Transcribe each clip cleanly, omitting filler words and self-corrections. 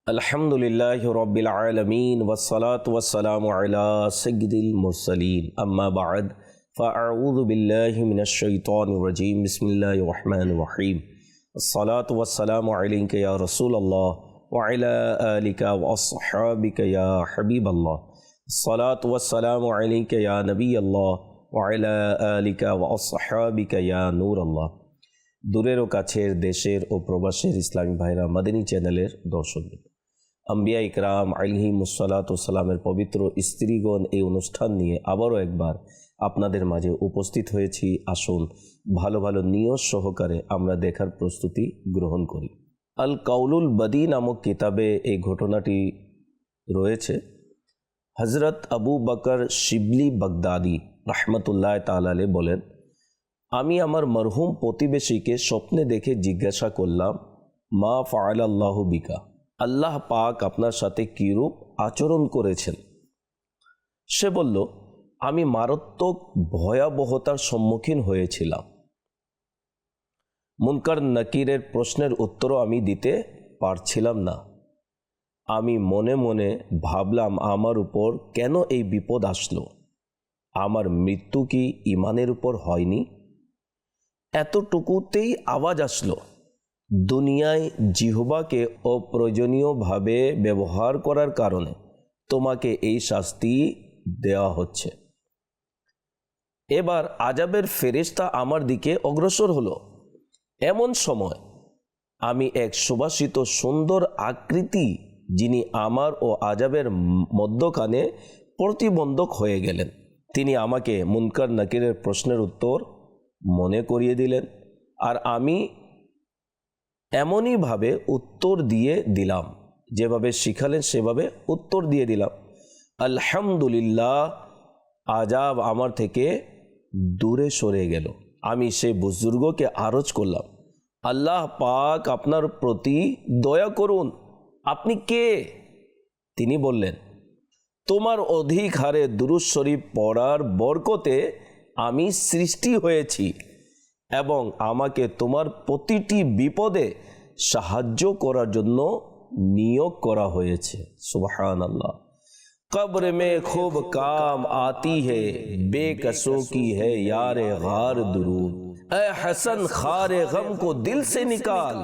अल्हम्दुलिल्लाहि रब्बिल आलमीन वस्सलातु वस्सलामु अला सय्यिदिल मुरसलीन अम्मा बाद फ़अऊज़ु बिल्लाहि मिनश शैतानिर रजीम बिस्मिल्लाहिर रहमानिर रहीम अस्सलातु वस्सलामु अलैका या रसूलल्लाह व अला आलिका व अस्हाबिका या हबीबल्लाह अस्सलातु वस्सलामु अलैका या नबियल्लाह व अला आलिका व अस्हाबिका या नूरल्लाह। दूरेर ओ काछेर देशेर ओ प्रबासेर इस्लामी भाईरा मदनी चैनेलेर दर्शक अम्बिया इकराम अलैहिमुस्सलातुस्सलामेर पवित्र स्त्रीगण এই অনুষ্ঠান নিয়ে আবারও একবার আপনাদের মাঝে উপস্থিত হয়েছি। আসুন ভালো ভালো নিয়ত সহকারে আমরা দেখার প্রস্তুতি গ্রহণ করি। আল কাউলুল বদী নামক কিতাবে এই ঘটনাটি রয়েছে। হযরত আবু বকর শিবলি বাগদাদি রাহমাতুল্লাহ তাআলা আলাইহি বলেন, আমি আমার মরহুম প্রতিবেশীকে স্বপ্নে দেখে জিজ্ঞাসা করলাম, মা ফাআলাল্লাহু বিকা, আল্লাহ পাক আপনার সাথে কীরূপ আচরণ করেছেন। সে বলল, আমি মারাত্মক ভয়াবহতার সম্মুখীন হয়েছিলাম। মুনকার নাকিরের প্রশ্নের উত্তরও আমি দিতে পারছিলাম না। আমি মনে মনে ভাবলাম, আমার উপর কেন এই বিপদ আসলো? আমার মৃত্যু কি ঈমানের উপর হয়নি? এতটুকুতেই আওয়াজ আসলো, দুনিয়ায় জিহ্বাকে অপ্রয়োজনীয়ভাবে ব্যবহার করার কারণে তোমাকে এই শাস্তি দেওয়া হচ্ছে। এবার আযাবের ফেরেশতা আমার দিকে অগ্রসর হলো। এমন সময় আমি এক সুবাসিত সুন্দর আকৃতি, যিনি আমার ও আযাবের মধ্যখানে প্রতিবন্ধক হয়ে গেলেন, তিনি আমাকে মুনকার নাকিরের প্রশ্নের উত্তর মনে করিয়ে দিলেন, আর আমি এমনইভাবে উত্তর দিয়ে দিলাম, যেভাবে শিখালেন সেভাবে উত্তর দিয়ে দিলাম। আলহামদুলিল্লাহ, আযাব আমার থেকে দূরে সরে গেল। আমি সেই বুজুর্গকে আরজ করলাম, আল্লাহ পাক আপনার প্রতি দয়া করুন, আপনি কে? তিনি বললেন, তোমার অধিক হারে দুরূদ শরীফ পড়ার বরকতে আমি সৃষ্টি হয়েছি এবং আমাকে তোমার প্রতিটি বিপদে সাহায্য করার জন্য নিয়োগ করা হয়েছে। সুবহানাল্লাহ। কবর মে খুব কাম আতি হে বেকসো কি হে यार गार दुरूद, ए हसन खारे गम को दिल से निकाल,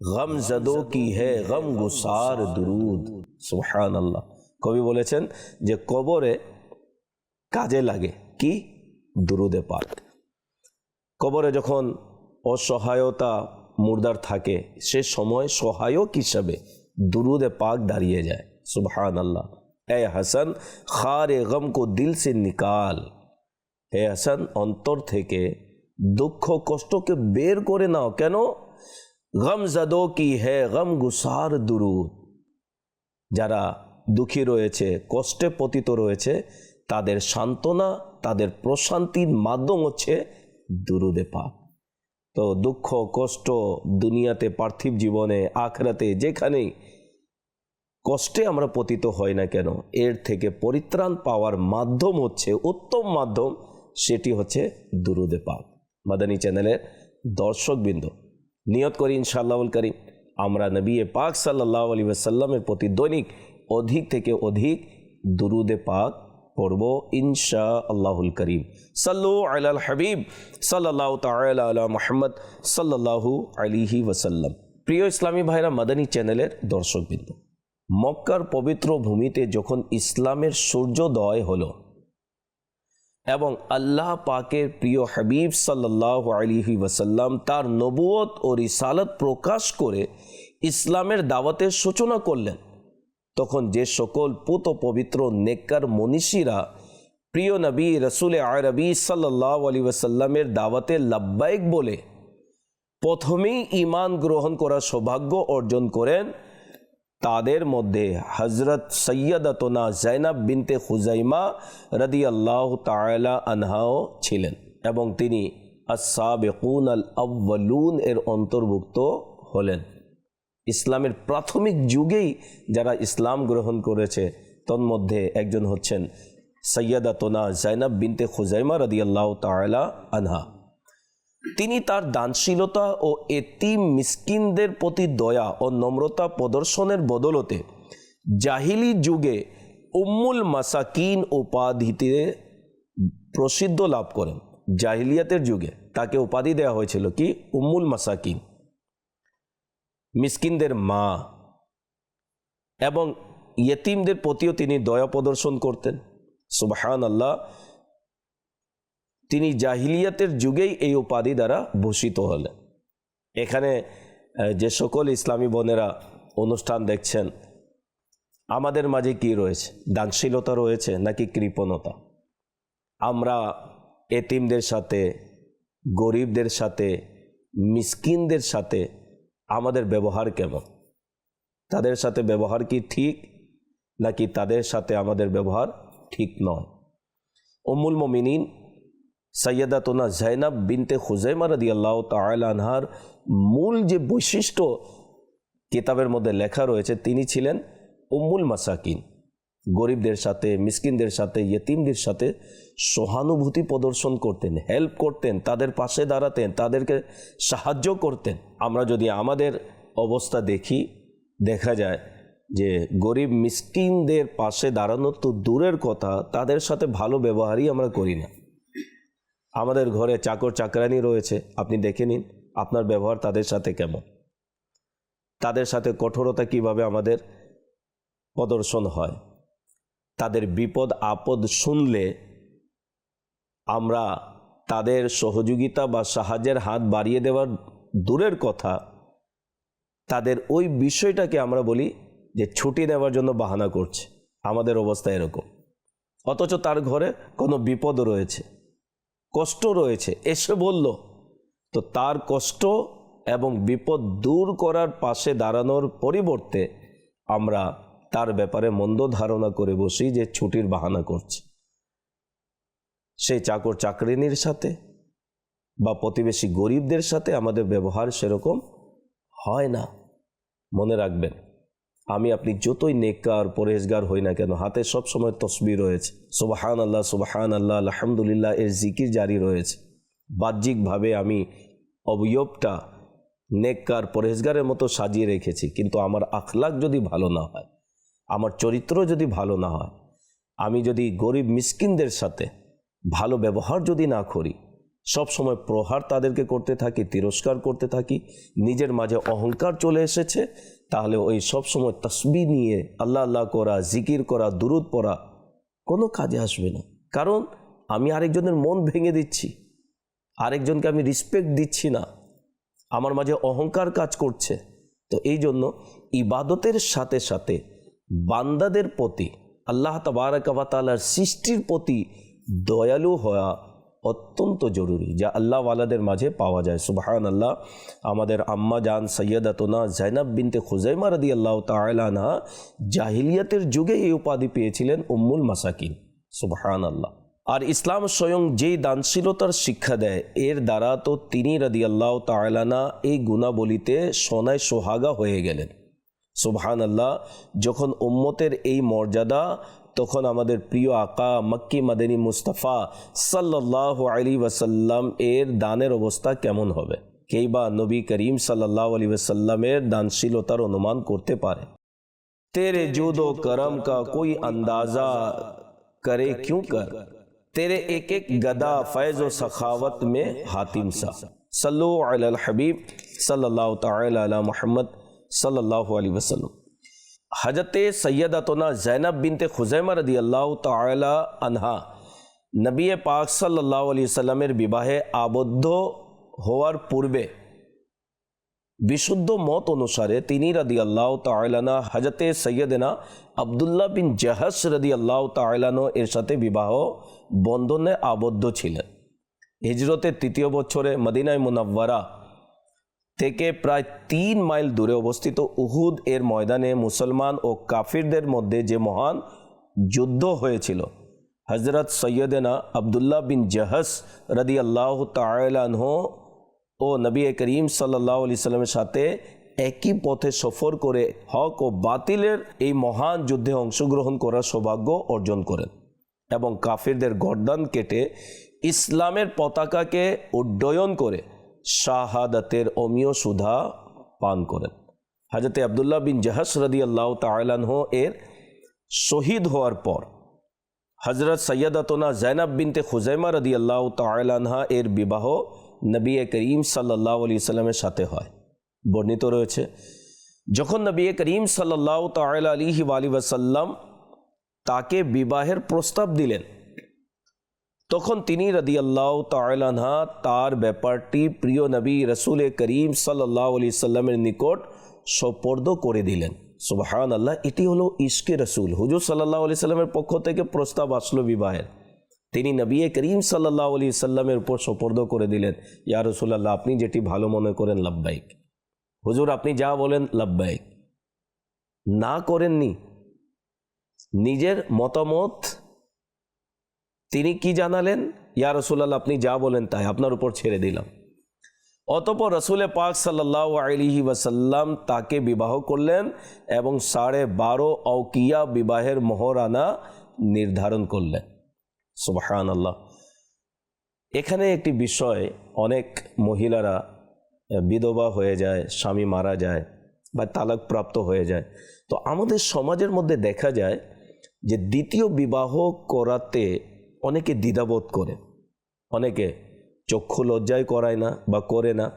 गम जदों की है गम गुसार दुरूद। সুবহানাল্লাহ। কবি বলেছেন যে কবরে কাজে লাগে কি? দুরুদে পাক। কবরে যখন অসহায়তা মুর্দার থাকে, সে সময় সহায়ক হিসাবে দুরুদে পাক দাঁড়িয়ে যায়। সুবহানাল্লাহ। এ হাসান খারে গম কো দিল সে নিকাল, হে হাসান অন্তর থেকে দুঃখ কষ্টকে বের করে নাও। কেন? গম জাদো কি হে গম গুসার দুরুদ, যারা দুঃখী রয়েছে, কষ্টে পতিত রয়েছে, তাদের সান্ত্বনা, তাদের প্রশান্তির মাধ্যম হচ্ছে দুরুদে পাক। তো দুঃখ কষ্ট দুনিয়াতে, পার্থিব জীবনে, আখিরাতে, যেখানেই কষ্টে আমরা পতিত হই না কেন, এর থেকে পরিত্রাণ পাওয়ার মাধ্যম হচ্ছে, উত্তম মাধ্যম, সেটি হচ্ছে দুরুদে পাক। মাদানী চ্যানেলের দর্শকবৃন্দ, নিয়ত করি ইনশাআল্লাহুল কারীম আমরা নবী পাক সাল্লাল্লাহু আলাইহি ওয়াসাল্লামের প্রতি দৈনিক অধিক থেকে অধিক দুরুদে পাক পড়ব ইনশাআল্লাহুল কারীম। সাল্লু আলাল হাবিব সাল্লাল্লাহু তাআলা আলা মুহাম্মদ সাল্লাল্লাহু আলাইহি ওয়াসাল্লাম। প্রিয় ইসলামী ভাইরা, মাদানী চ্যানেলের দর্শকবৃন্দ, মক্কার পবিত্র ভূমিতে যখন ইসলামের সূর্যোদয় হলো এবং আল্লাহ পাকের প্রিয় হাবিব সাল্লাল্লাহু আলাইহি ওয়াসাল্লাম তার নবুয়ত ও রিসালাত প্রকাশ করে ইসলামের দাওয়াতের সূচনা করলেন, তখন যে সকল পুত পবিত্র নেককার মনীষীরা প্রিয় নবী রসুল আরবি সাল্লাল্লাহু আলাইহি ওয়াসাল্লামের দাওয়াতে লাব্বাইক বলে প্রথমেই ঈমান গ্রহণ করার সৌভাগ্য অর্জন করেন, তাদের মধ্যে হযরত সৈয়দাতুনা যায়েনব বিনতে খুজাইমা রাদিয়াল্লাহু তাআলা আনহাও ছিলেন এবং তিনি আস-সাবিকুন আল আউয়ালুন এর অন্তর্ভুক্ত হলেন। ইসলামের প্রাথমিক যুগেই যারা ইসলাম গ্রহণ করেছে তন্মধ্যে একজন হচ্ছেন সৈয়দাতুনা যায়েনব বিনতে খুজাইমা রাদিয়াল্লাহু তাআলা আনহা। তিনি তার দানশীলতা ও এতিম মিসকিনদের প্রতি দয়া ও নম্রতা প্রদর্শনের বদলতে জাহিলি যুগে উম্মুল মাসাকিন উপাধিতে প্রসিদ্ধ লাভ করেন। জাহিলিয়াতের যুগে তাকে উপাধি দেওয়া হয়েছিল কি? উম্মুল মাসাকিন, মিসকিনদের মা, এবং ইয়েতিমদের প্রতিও তিনি দয়া প্রদর্শন করতেন। সুবহানাল্লাহ, তিনি জাহিলিয়াতের যুগেই এই উপাধি দ্বারা ভূষিত হলেন। এখানে যে সকল ইসলামী বোনেরা অনুষ্ঠান দেখছেন, আমাদের মাঝে কি রয়েছে? দানশীলতা রয়েছে নাকি কৃপণতা? আমরা এতিমদের সাথে, গরিবদের সাথে, মিসকিনদের সাথে আমাদের ব্যবহার কেমন? তাদের সাথে ব্যবহার কি ঠিক, নাকি তাদের সাথে আমাদের ব্যবহার ঠিক নয়? উম্মুল মুমিনিন সৈয়দাতুনা জাইনাব বিনতে খুজাইমা রাদিয়াল্লাহু তাআলা আনহার মূল যে বৈশিষ্ট্য কিতাবের মধ্যে লেখা রয়েছে, তিনি ছিলেন উম্মুল মাসাকিন। গরিবদের সাথে, মিসকিনদের সাথে, ইয়েতিমদের সাথে সহানুভূতি প্রদর্শন করতেন, হেল্প করতেন, তাদের পাশে দাঁড়াতেন, তাদেরকে সাহায্য করতেন। আমরা যদি আমাদের অবস্থা দেখি, দেখা যায় যে গরিব মিসকিনদের পাশে দাঁড়ানো তো দূরের কথা, তাদের সাথে ভালো ব্যবহারই আমরা করি না। আমাদের ঘরে চাকর চাকরানি রয়েছে, আপনি দেখে নিন আপনার ব্যবহার তাদের সাথে কেমন। তাদের সাথে কঠোরতা কিভাবে আমাদের প্রদর্শন হয়। তাদের বিপদ আপদ শুনলে আমরা তাদের সহযোগিতা বা সাহায্যের হাত বাড়িয়ে দেওয়ার দূরের কথা, তাদের ওই বিষয়টাকে আমরা বলি যে ছুটি নেওয়ার জন্য বাহানা করছে। আমাদের অবস্থা এরকম। অথচ তার ঘরে কোনো বিপদ রয়েছে, কষ্ট রয়েছে, এসে বলল, তো তার কষ্ট এবং বিপদ দূর করার পাশে দাঁড়ানোর পরিবর্তে আমরা তার ব্যাপারে মন্দ ধারণা করে বসি যে ছুটির বাহানা করছে। সেই চাকর চাকরিনীর সাথে বা প্রতিবেশী গরিবদের সাথে আমাদের ব্যবহার সেরকম হয় না। মনে রাখবেন, আমি আপনি যতই নেককার পরহেজগার হই না কেন, হাতে সব সময় তসবিহ রয়েছে, সুবহানাল্লাহ সুবহানাল্লাহ আলহামদুলিল্লাহ এর জিকির জারি রয়েছে। বাহ্যিকভাবে আমি অবয়বটা নেককার পরহেজগারের মতো সাজিয়ে রেখেছি, কিন্তু আমার আখলাক যদি ভালো না হয়, আমার চরিত্র যদি ভালো না হয়, আমি যদি গরিব মিসকিনদের সাথে ভালো ব্যবহার যদি না করি, সব সময় প্রহার তাদেরকে করতে থাকি, তিরস্কার করতে থাকি, নিজের মাঝে অহংকার চলে এসেছে, তাহলে ওই সব সময় তাসবিহ নিয়ে আল্লাহ আল্লাহ করা, জিকির করা, দুরুদ পড়া কোনো কাজে আসবে না। কারণ আমি আরেকজনের মন ভেঙে দিচ্ছি, আরেকজনকে আমি রিসপেক্ট দিচ্ছি না, আমার মাঝে অহংকার কাজ করছে। তো এই জন্য ইবাদতের সাথে সাথে বান্দাদের প্রতি, আল্লাহ তাবারাক ওয়া তাআলার সৃষ্টির প্রতি দয়ালু হওয়া অত্যন্ত জরুরি, যা আল্লাহ ওয়ালাদের মাঝে পাওয়া যায়। সুবহানাল্লাহ, আমাদের আম্মা জান সৈয়দাতুনা জাইনাব বিনতে খুজাইমা রাদিয়াল্লাহু তাআলা আনহা জাহিলিয়াতের যুগে এই উপাধি পেয়েছিলেন উম্মুল মাসাকিন। সুবহানাল্লাহ। আর ইসলাম স্বয়ং যেই দানশীলতার শিক্ষা দেয়, এর দ্বারা তো তিনি রাদিয়াল্লাহু তাআলা আনহা এই গুণাবলীতে সোনায় সোহাগা হয়ে গেলেন। সুবহানাল্লাহ। যখন উম্মতের এই মর্যাদা, তখন আমাদের প্রিয় আকা মক্কি মাদানী মুস্তাফা সাল্লাল্লাহু আলাইহি ওয়াসাল্লাম এর দানের অবস্থা কেমন হবে? কেই বা নবী করিম সাল্লাল্লাহু আলাইহি ওয়াসাল্লামের দানশীলতার অনুমান করতে পারে? তেরে জুদ ও করম কা কোই আন্দাজা करे क्यों कर, तेरे एक एक गदा फैज व सखावत में हातिम सा। सल्लु अलल हबीब सल्लल्लाहु ताला अला मुहम्मद सल्लल्लाहु अलैहि वसल्लम। हजरत सैयदतुना ज़ैनब बिनते खुज़ैमा रदियल्लाहु ताला अनहा नबी पाक सल्लल्लाहु अलैहि वसल्लमेर विवाहे आबद्ध होवार पूर्वे বিশুদ্ধ মত অনুসারে তিনি রাদিয়াল্লাহু তাআলা আনহু হযরতে সৈয়দনা আব্দুল্লাহ বিন জাহাশ রাদিয়াল্লাহু তাআলা আনহু এর সাথে বিবাহ বন্ধনে আবদ্ধ ছিলেন। হিজরতের তৃতীয় বছরে মদিনায় মুনাওয়ারা থেকে প্রায় 3 মাইল দূরে অবস্থিত উহুদ এর ময়দানে মুসলমান ও কাফিরদের মধ্যে যে মহান যুদ্ধ হয়েছিল, হযরত সৈয়দনা আব্দুল্লাহ বিন জাহাশ রাদিয়াল্লাহু তাআলা আনহু ও নবী করিম সাল্লাল্লাহু আলাইহি সাল্লামের সাথে একই পথে সফর করে হক ও বাতিলের এই মহান যুদ্ধে অংশগ্রহণ করার সৌভাগ্য অর্জন করেন এবং কাফিরদের গর্দান কেটে ইসলামের পতাকাকে উড্ডয়ন করে শাহাদাতের অমীয় সুধা পান করেন। হযরত আব্দুল্লাহ বিন জাহাশ রাদিয়াল্লাহু তাআলা আনহু এর শহীদ হওয়ার পর হযরত সৈয়দাতুনা যায়েনব বিনতে খুজাইমা রাদিয়াল্লাহু তাআলা আনহা এর বিবাহ নবী করিম সাল্লাল্লাহু আলাইহি ওয়াসাল্লামের সাথে হয়। বর্ণিত রয়েছে, যখন নবী করিম সাল্লাল্লাহু তাআলা আলাইহি ওয়াসাল্লাম তাকে বিবাহের প্রস্তাব দিলেন, তখন তিনি রাদিয়াল্লাহু তাআলা আনহা তার ব্যাপারটি প্রিয় নবী রাসূল করিম সাল্লাল্লাহু আলাইহি সাল্লামের নিকট সুপর্দ করে দিলেন। সুবহানাল্লাহ, এটি হলো ইশকে রসুল। হুজুর সাল্লাল্লাহু আলাইহি সাল্লামের পক্ষ থেকে প্রস্তাব আসলো বিবাহের, তিনি নবী করিম সাল্লাল্লাহু আলাইহি সাল্লামের উপর সুপর্দ করে দিলেন, ইয়া রাসূলুল্লাহ, আপনি যেটি ভালো মনে করেন লাব্বাইক। হুজুর আপনি যা বলেন লাব্বাইক। না করেননি, নিজের মতামত তিনি কি জানালেন, ইয়া রাসূলুল্লাহ আপনি যা বলেন তাই, আপনার উপর ছেড়ে দিলাম। অতঃপর রাসূল পাক সাল্লাল্লাহু আলাইহি ওয়াসাল্লাম তাকে বিবাহ করলেন এবং 12.5 আওকিয়া বিবাহের মোহরানা নির্ধারণ করলেন। সুবহানাল্লাহ। এখানে একটি বিষয়, অনেক মহিলারা বিধবা হয়ে যায়, স্বামী মারা যায় বা তালাক প্রাপ্ত হয়ে যায়। তো আমাদের সমাজের মধ্যে দেখা যায় যে দ্বিতীয় বিবাহ করাতে অনেকে দ্বিধাবোধ করে, অনেকে চক্ষু লজ্জায় করায় না বা করে না,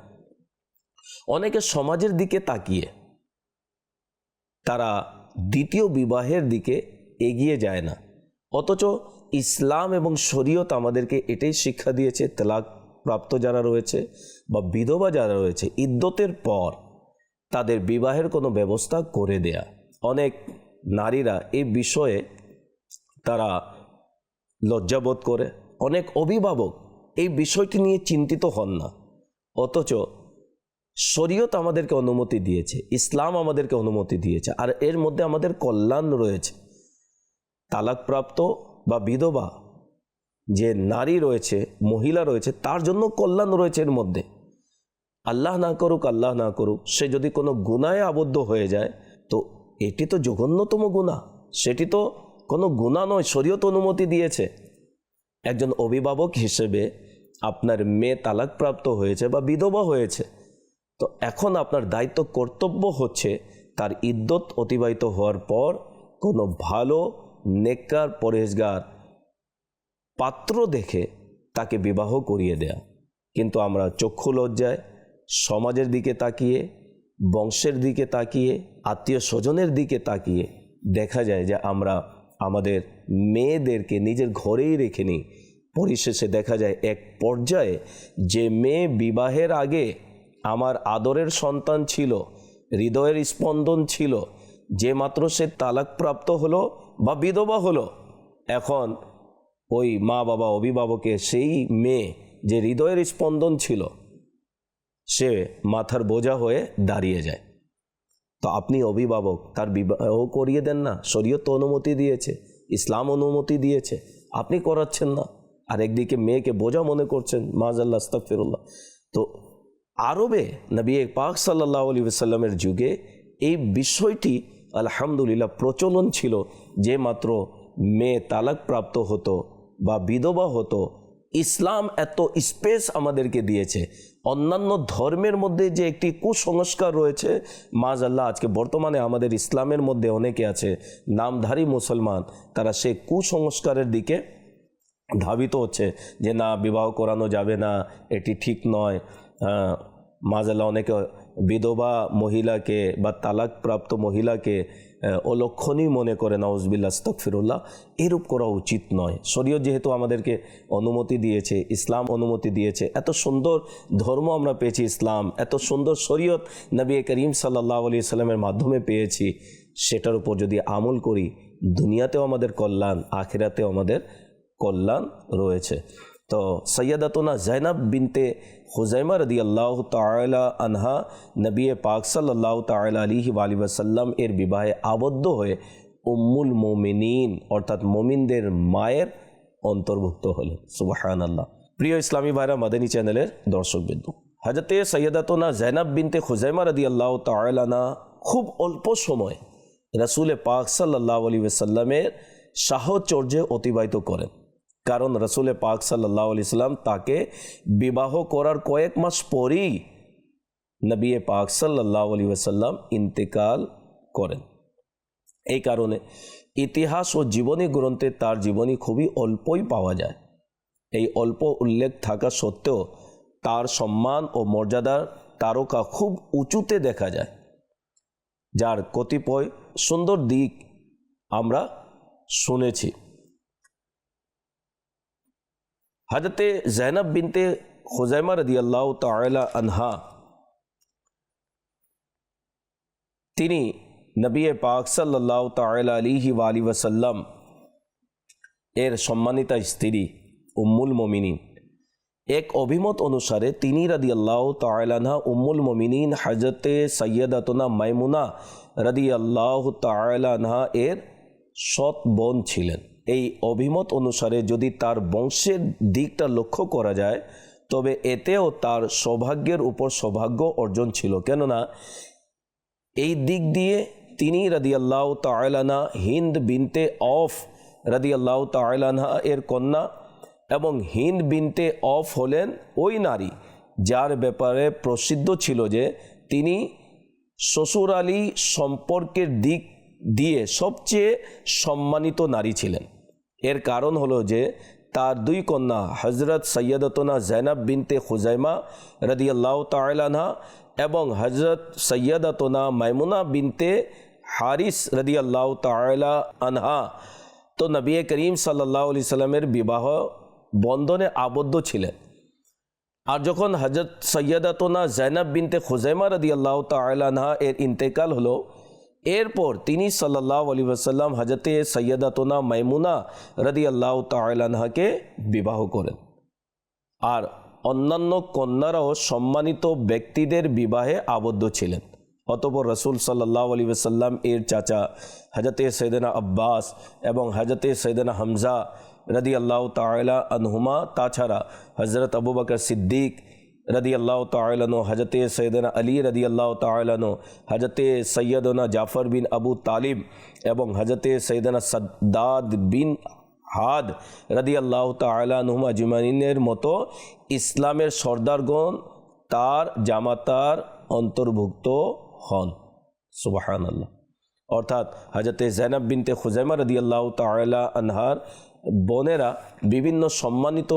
অনেকে সমাজের দিকে তাকিয়ে তারা দ্বিতীয় বিবাহের দিকে এগিয়ে যায় না। অথচ ইসলাম এবং শরীয়ত আমাদেরকে এটাই শিক্ষা দিয়েছে, তালাক প্রাপ্ত যারা রয়েছে বা বিধবা যারা রয়েছে, ইদ্যতের পর তাদের বিবাহের কোনো ব্যবস্থা করে দেয়া। অনেক নারীরা এই বিষয়ে তারা লজ্জাবোধ করে, অনেক অভিভাবক এই বিষয়টি নিয়ে চিন্তিত হন না। অথচ শরীয়ত আমাদেরকে অনুমতি দিয়েছে, ইসলাম আমাদেরকে অনুমতি দিয়েছে, আর এর মধ্যে আমাদের কল্যাণ রয়েছে। তালাকপ্রাপ্ত বা বিধবা যে নারী রয়েছে, মহিলা রয়েছে, তার জন্য কল্যাণ রয়েছে এর মধ্যে। আল্লাহ না করুক সে যদি কোনো গুনাহে আবদ্ধ হয়ে যায়, তো এটি তো জঘন্যতম গুনাহ, সেটি তো কোনো গুনাহ নয়, শরীয়ত অনুমতি দিয়েছে। একজন অভিভাবক হিসেবে আপনার মেয়ে তালাকপ্রাপ্ত হয়েছে বা বিধবা হয়েছে, তো এখন আপনার দায়িত্ব কর্তব্য হচ্ছে তার ইদ্যত অতিবাহিত হওয়ার পর কোনো ভালো নেককার পরহেজগার পাত্র দেখে তাকে বিবাহ করিয়ে দেয়া। কিন্তু আমরা চক্ষু লজ্জায় সমাজের দিকে তাকিয়ে, বংশের দিকে তাকিয়ে, আত্মীয় স্বজনের দিকে তাকিয়ে দেখা যায় যে আমরা আমাদের মেয়েদেরকে নিজের ঘরেই রেখে নিই। পরিশেষে দেখা যায় এক পর্যায়ে যে মেয়ে বিবাহের আগে আমার আদরের সন্তান ছিল, হৃদয়ের স্পন্দন ছিল, যে মাত্র সে তালাকপ্রাপ্ত হলো বা বিধবা হলো, এখন ওই মা বাবা অভিভাবকে সেই মেয়ে যে হৃদয়ের স্পন্দন ছিল সে মাথার বোঝা হয়ে দাঁড়িয়ে যায়। তো আপনি অভিভাবক, তার বিবাহ করিয়ে দেন না, শরীয়ত তো অনুমতি দিয়েছে, ইসলাম অনুমতি দিয়েছে, আপনি করাচ্ছেন না, আর একদিকে মেয়েকে বোঝা মনে করছেন। মাআযাল্লাহ, আস্তাগফিরুল্লাহ। তো আরবে নবী পাক সাল্লাল্লাহু আলাইহি ওয়াসাল্লামের যুগে এই বিষয়টি আলহামদুলিল্লাহ প্রচলন ছিল, যে মাত্র মেয়ে তালাকপ্রাপ্ত হতো বা বিধবা হতো, ইসলাম এত স্পেস আমাদেরকে দিয়েছে। অন্যান্য ধর্মের মধ্যে যে একটি কুসংস্কার রয়েছে, মাআযাল্লাহ আজকে বর্তমানে আমাদের ইসলামের মধ্যে অনেকে আছে নামধারী মুসলমান, তারা সেই কুসংস্কারের দিকে ধাবিত হচ্ছে যে না, বিবাহ করানো যাবে না, এটি ঠিক নয়। মাআযাল্লাহ অনেকে বিধবা মহিলাকে বা তালাকপ্রাপ্ত মহিলাকে অলক্ষণীয় মনে করে, নাউজুবিল্লাহ, আস্তাগফিরুল্লাহ। এরূপ করা উচিত নয়। শরীয়ত যেহেতু আমাদেরকে অনুমতি দিয়েছে, ইসলাম অনুমতি দিয়েছে, এত সুন্দর ধর্ম আমরা পেয়েছি ইসলাম, এত সুন্দর শরীয়ত নবী করিম সাল্লাল্লাহু আলাইহি সাল্লামের মাধ্যমে পেয়েছি, সেটার উপর যদি আমল করি, দুনিয়াতেও আমাদের কল্যাণ, আখিরাতেও আমাদের কল্যাণ রয়েছে। তো সৈয়দাতুনা যায়েনব বিনতে খুজাইমা রাদিয়াল্লাহু তাআলা আনহা নবী পাক সাল্লাল্লাহু তাআলা আলাইহি ওয়াসাল্লাম এর বিবাহে আবদ্ধ হয়ে উম্মুল মুমিনিন অর্থাৎ মুমিনদের মায়ের অন্তর্ভুক্ত হলেন। সুবহানাল্লাহ। প্রিয় ইসলামী ভাইরা, মাদানী চ্যানেলের দর্শকবৃন্দ, হযরতে সৈয়দাতুনা যায়েনব বিনতে খুজাইমা রাদিয়াল্লাহু তাআলা আনহা খুব অল্প সময় রাসূল পাক সাল্লাল্লাহু আলাইহি ওয়াসাল্লামের সাহচর্যে অতিবাহিত করেন। কারণ রসুল পাক সাল্লাল্লাহু আলাইহি সাল্লাম তাকে বিবাহ করার কয়েক মাস পরেই নবী পাক সাল্লাল্লাহু আলাইহি ওয়াসাল্লাম ইন্তেকাল করেন। এই কারণে ইতিহাস ও জীবনী গ্রন্থে তার জীবনী খুবই অল্পই পাওয়া যায়। এই অল্প উল্লেখ থাকা সত্ত্বেও তার সম্মান ও মর্যাদার তারকা খুব উঁচুতে দেখা যায়, যার কতিপয় সুন্দর দিক আমরা শুনেছি। হযরতে জৈনব বিনতে খুজাইমা রাদিয়াল্লাহু তাআলা আনহা তিনি নবী পাক সাল্লাল্লাহু তাআলা আলাইহি ওয়াসাল্লাম এর সম্মানিতা স্ত্রী উম্মুল মুমিনিন। এক অভিমত অনুসারে তিনি রাদিয়াল্লাহু তাআলা আনহা উম্মুল মুমিনিন হযরতে সাইয়্যিদাতুনা মাইমুনা রাদিয়াল্লাহু তাআলা আনহা এর সৎ বোন ছিলেন। এই অভিমত অনুসারে যদি তার বংশের দিকটা লক্ষ্য করা যায় তবে এতেও তার সৌভাগ্যের উপর সৌভাগ্য অর্জন ছিল। কেননা এই দিক দিয়ে তিনি রাদিয়াল্লাহু তাআলা আনহা হিন্দ বিনতে অফ রাদিয়াল্লাহু তাআলা আনহা এর কন্যা, এবং হিন্দ বিনতে অফ হলেন ওই নারী যার ব্যাপারে প্রসিদ্ধ ছিল যে তিনি শ্বশুরালী সম্পর্কের দিক দিয়ে সবচেয়ে সম্মানিত নারী ছিলেন। এর কারণ হলো যে তার দুই কন্যা হযরত সাইয়্যিদাতুনা জৈনব বিনতে খুজাইমা রাদিয়াল্লাহু তাআলা আনহা এবং হযরত সাইয়্যিদাতুনা মাইমুনা বিনতে হারিস রাদিয়াল্লাহু তাআলা আনহা তো নবী করিম সাল্লাল্লাহু আলাইহি সাল্লামের বিবাহ বন্ধনে আবদ্ধ ছিলেন। আর যখন হযরত সাইয়্যিদাতুনা জৈনব বিনতে খুজাইমা রাদিয়াল্লাহু তাআলা আনহা এর ইন্তেকাল হলো, এরপর তিনি সাল্লাল্লাহু আলাইহি ওয়াসাল্লাম হযরতে সাইয়্যিদাতুনা মাইমুনা রাদিয়াল্লাহু তাআলা আনহাকে বিবাহ করেন। আর অন্যান্য কন্যারাও সম্মানিত ব্যক্তিদের বিবাহে আবদ্ধ ছিলেন। অতঃপর রাসূল সাল্লাল্লাহু আলাইহি ওয়াসাল্লাম এর চাচা হযরতে সাইয়েদনা আব্বাস এবং হযরতে সাইয়েদনা হামজা রাদিয়াল্লাহু তাআলা আনহুমা, তাছাড়া হযরত আবু বকর সিদ্দিক রাদিয়াল্লাহু তাআলা আনহু, হযরতে সাইয়েদনা আলী রাদিয়াল্লাহু তাআলা আনহু, হযরতে সৈয়দনা জাফর বিন আবু তালিব এবং হযরতে সাইয়েদনা সাদ্দাদ বিন হাদ রাদিয়াল্লাহু তাআলা আনহুম আজমাইনের মতো ইসলামের সর্দারগণ তার জামাতার অন্তর্ভুক্ত হন। সুবহানাল্লাহ। অর্থাৎ হযরতে জৈনব বিনতে খুজাইমা রাদিয়াল্লাহু তাআলা আনহার বোনেরা বিভিন্ন সম্মানিত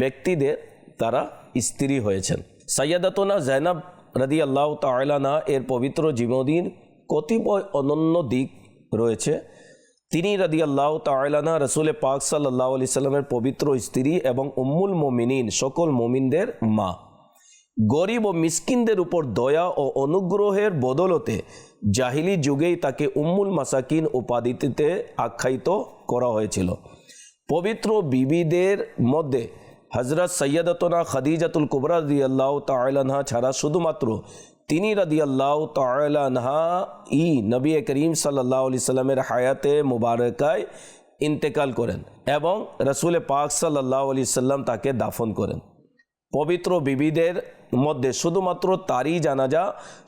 ব্যক্তিদের তারা স্ত্রী হয়েছেন। সাইয়্যিদাতুনা জৈনব রাদিয়াল্লাহু তাআলা আনহা এর পবিত্র জীবনীর কতিপয় অনন্য দিক রয়েছে। তিনি রাদিয়াল্লাহু তাআলা আনহা রাসূল পাক সাল্লাল্লাহু আলাইহি সাল্লামের পবিত্র স্ত্রী এবং উম্মুল মুমিনিন, সকল মুমিনদের মা। গরিব ও মিসকিনদের উপর দয়া ও অনুগ্রহের বদলতে জাহিলি যুগেই তাকে উম্মুল মাসাকিন উপাধিতে আখ্যায়িত করা হয়েছিল। পবিত্র বিবিদের মধ্যে হযরত সাইয়্যিদাতুনা খাদিজাতুল কুবরা রাদিয়াল্লাহু তাআলা আনহা ছাড়া শুধুমাত্র তিনি রাদিয়াল্লাহু তাআলা আনহা নবী করিম সাল্লাল্লাহু আলাইহি সাল্লামের হায়াতে মুবারকায় ইন্তেকাল করেন এবং রাসূল পাক সাল্লাল্লাহু আলাইহি সাল্লাম তাকে দাফন করেন। পবিত্র বিবিদের মধ্যে শুধুমাত্র তারই জানাজা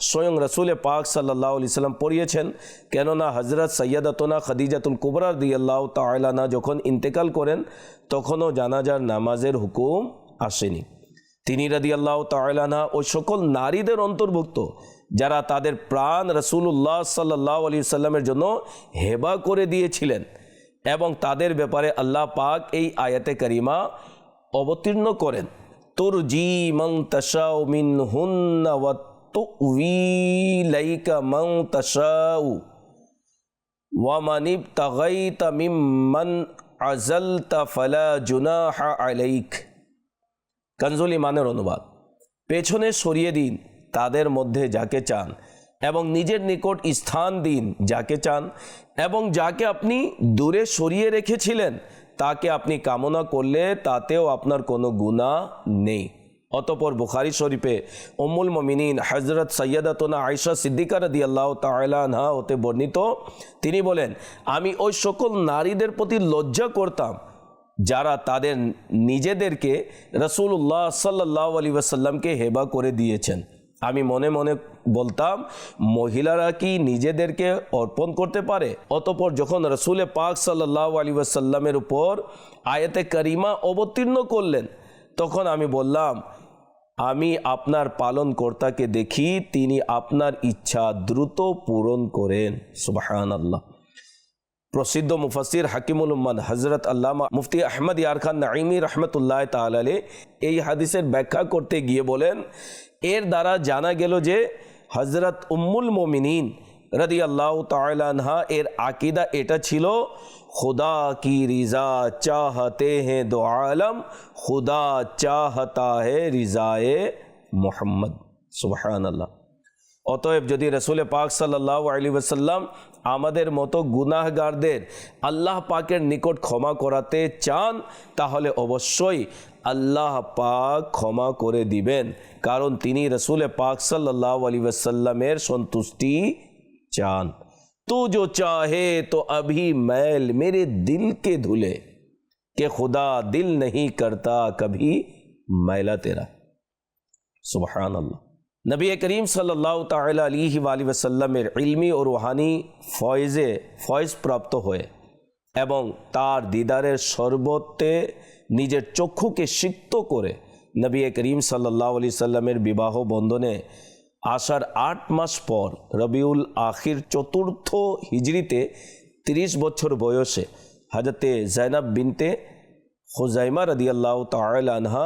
স্বয়ং রাসূল পাক সাল্লাল্লাহু আলাইহি সাল্লাম পড়িয়েছেন। কেননা হযরত সাইয়্যিদাতুনা খাদিজাতুল কুবরা রাদিয়াল্লাহু তাআলা আনহা যখন ইন্তেকাল করেন তখনও জানাজার নামাজের হুকুম আসেনি। তিনি রাদিয়াল্লাহু তাআলা আনহা ওই সকল নারীদের অন্তর্ভুক্ত যারা তাদের প্রাণ রাসূলুল্লাহ সাল্লাল্লাহু আলাইহি সাল্লামের জন্য হেবা করে দিয়েছিলেন, এবং তাদের ব্যাপারে আল্লাহ পাক এই আয়াতে কারিমা অবতীর্ণ করেন, তুরজি মান তাশাউ মিনহুন্না ওয়া তুউই ইলাইকা মান তাশাউ ওয়া মান ইবতাগাইতা মিম্মান আযালতা ফালা জুনাহা আলাইক। কানজুল ঈমানের অনুবাদ: পেছনে সরিয়ে দিন তাদের মধ্যে যাকে চান, এবং নিজের নিকট স্থান দিন যাকে চান, এবং যাকে আপনি দূরে সরিয়ে রেখেছিলেন তাকে আপনি কামনা করলে তাতেও আপনার কোনো গুনাহ নেই। অতঃপর বুখারী শরীফে উম্মুল মুমিনিন হযরত সাইয়্যিদাতুনা আয়েশা সিদ্দিকা রাদিয়াল্লাহু তাআলা আনহা হতে বর্ণিত, তিনি বলেন, আমি ওই সকল নারীদের প্রতি লজ্জা করতাম যারা তাদের নিজেদেরকে রাসূলুল্লাহ সাল্লাল্লাহু আলাইহি ওয়াসাল্লামকে হেবা করে দিয়েছেন। আমি মনে মনে বলতাম মহিলারা কি নিজেদেরকে অর্পণ করতে পারে? অতঃপর যখন রসুল পাক সাল্লাল্লাহু আলাইহি ওয়াসাল্লামের উপর আয়াতে কারিমা অবতীর্ণ করলেন, তখন আমি বললাম, আমি আপনার পালনকর্তাকে দেখি, তিনি আপনার ইচ্ছা দ্রুত পূরণ করেন। সুবহানাল্লাহ। প্রসিদ্ধ মুফাসসির হাকিমুল উম্মাদ হযরত আল্লামা মুফতি আহমদ ইয়ার খান নাঈমি রহমতুল্লাহ তাআলা আলাইহি এই হাদিসের ব্যাখ্যা করতে গিয়ে বলেন, এর দ্বারা জানা গেল যে হযরত উম্মুল মুমিনিন রাদিয়াল্লাহু তাআলা আনহা এর আকীদা এটা ছিল, खुदा की रिज़ा चाहते हैं दो आलम, खुदा चाहता है रिज़ाए मोहम्मद। सुबहानाल्लाह। অতএব যদি রসুল পাক সাল্লাল্লাহু আলাইহি ওয়াসাল্লাম আমাদের মতো গুনাহগারদের আল্লাহ পাকের নিকট ক্ষমা করাতে চান, তাহলে অবশ্যই আল্লাহ পাক ক্ষমা করে দিবেন, কারণ তিনি রসুল পাক সাল্লাল্লাহু আলাইহি ওয়াসাল্লামের সন্তুষ্টি চান। तू जो चाहे तो अभी मैल मेरे दिल के धुले, के खुदा दिल नहीं करता कभी मैला तेरा। सुबहान अल्लाह। नबी करीम सल्लल्लाहु ताला अलैहि वसल्लमेर इल्मी और रूहानी ফয়েজ প্রাপ্ত হয়ে এবং তার দিদারের শরবতে নিজের চক্ষুকে সিক্ত করে নবী করিম সাল্লাল্লাহু আলাইহি সাল্লামের বিবাহ বন্ধনে আসার 8 মাস পর রবিউল আখির চতুর্থ হিজরিতে 30 বছর বয়সে হযরতে জাইনাব বিনতে খুজাইমা রাদিয়াল্লাহু তাআলা আনহা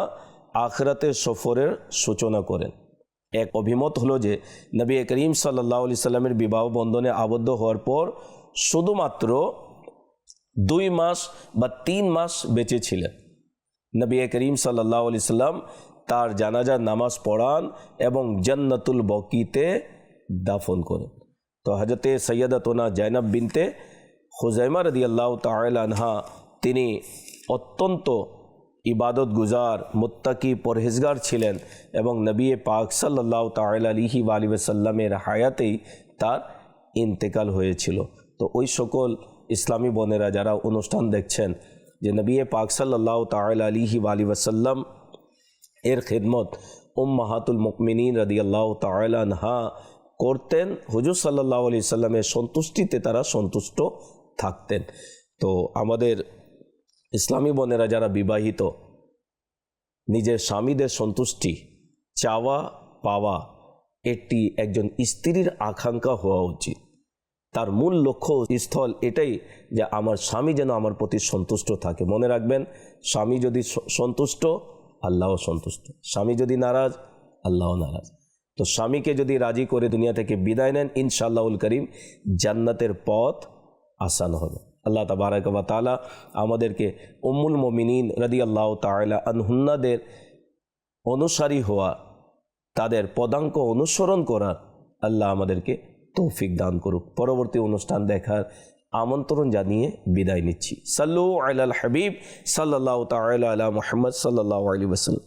আখিরাতের সফরের সূচনা করেন। এক অভিমত হলো যে নবী করিম সাল্লাল্লাহু আলাইহি সাল্লামের বিবাহ বন্ধনে আবদ্ধ হওয়ার পর শুধুমাত্র 2 মাস বা 3 মাস বেঁচে ছিলেন। নবী করিম সাল্লাল্লাহু আলাইহি সাল্লাম তার জানাজার নামাজ পড়ান এবং জান্নাতুল বকিতে দাফন করেন। তো হযরতে সৈয়দাতুনা জাইনাব বিনতে খুজাইমা রাদিয়াল্লাহু তাআলা আনহা তিনি অত্যন্ত ইবাদত গুজার, মুত্তাকি, পরহেজগার ছিলেন এবং নবী পাক সাল্লাল্লাহু তাআলা আলাইহি ওয়াসাল্লামের হায়াতেই তার ইন্তেকাল হয়েছিল। তো ওই সকল ইসলামী বোনেরা যারা অনুষ্ঠান দেখছেন যে নবী পাক সাল্লাল্লাহু তাআলা আলাইহি ওয়াসাল্লাম এর খিদমত উম্মাহাতুল মুমিনিন রাদিয়াল্লাহু তাআলা আনহা করতেন, হুজুর সাল্লাল্লাহু আলাইহি সাল্লামের সন্তুষ্টিতে তারা সন্তুষ্ট থাকতেন। তো আমাদের ইসলামী বোনেরা যারা বিবাহিত, নিজের স্বামীদের সন্তুষ্টি চাওয়া পাওয়া এটি একজন স্ত্রীর আকাঙ্ক্ষা হওয়া উচিত। তার মূল লক্ষ্য স্থল এটাই যে আমার স্বামী যেন আমার প্রতি সন্তুষ্ট থাকে। মনে রাখবেন, স্বামী যদি সন্তুষ্ট, আল্লাহও সন্তুষ্ট। স্বামী যদি নারাজ, আল্লাহও নারাজ। তো স্বামীকে যদি রাজি করে দুনিয়া থেকে বিদায় নেন, ইনশাআল্লাহুল করিম জান্নাতের পথ আসান হবে। আল্লাহ তাবারাক ওয়া তাআলা আমাদেরকে উম্মুল মুমিনিন রাদিয়াল্লাহু তাআলা আনহুন্নাদের অনুসারী হওয়া, তাদের পদাঙ্ক অনুসরণ করার আল্লাহ আমাদেরকে তৌফিক দান করুক। পরবর্তী অনুষ্ঠান দেখার আমন্ত্রণ জানিয়ে বিদায় নিচ্ছি। সাল্লু আলাল হাবিব সাল্লাল্লাহু তাআলা আলা মুহাম্মদ সাল্লাল্লাহু আলাইহি ওয়াসাল্লাম।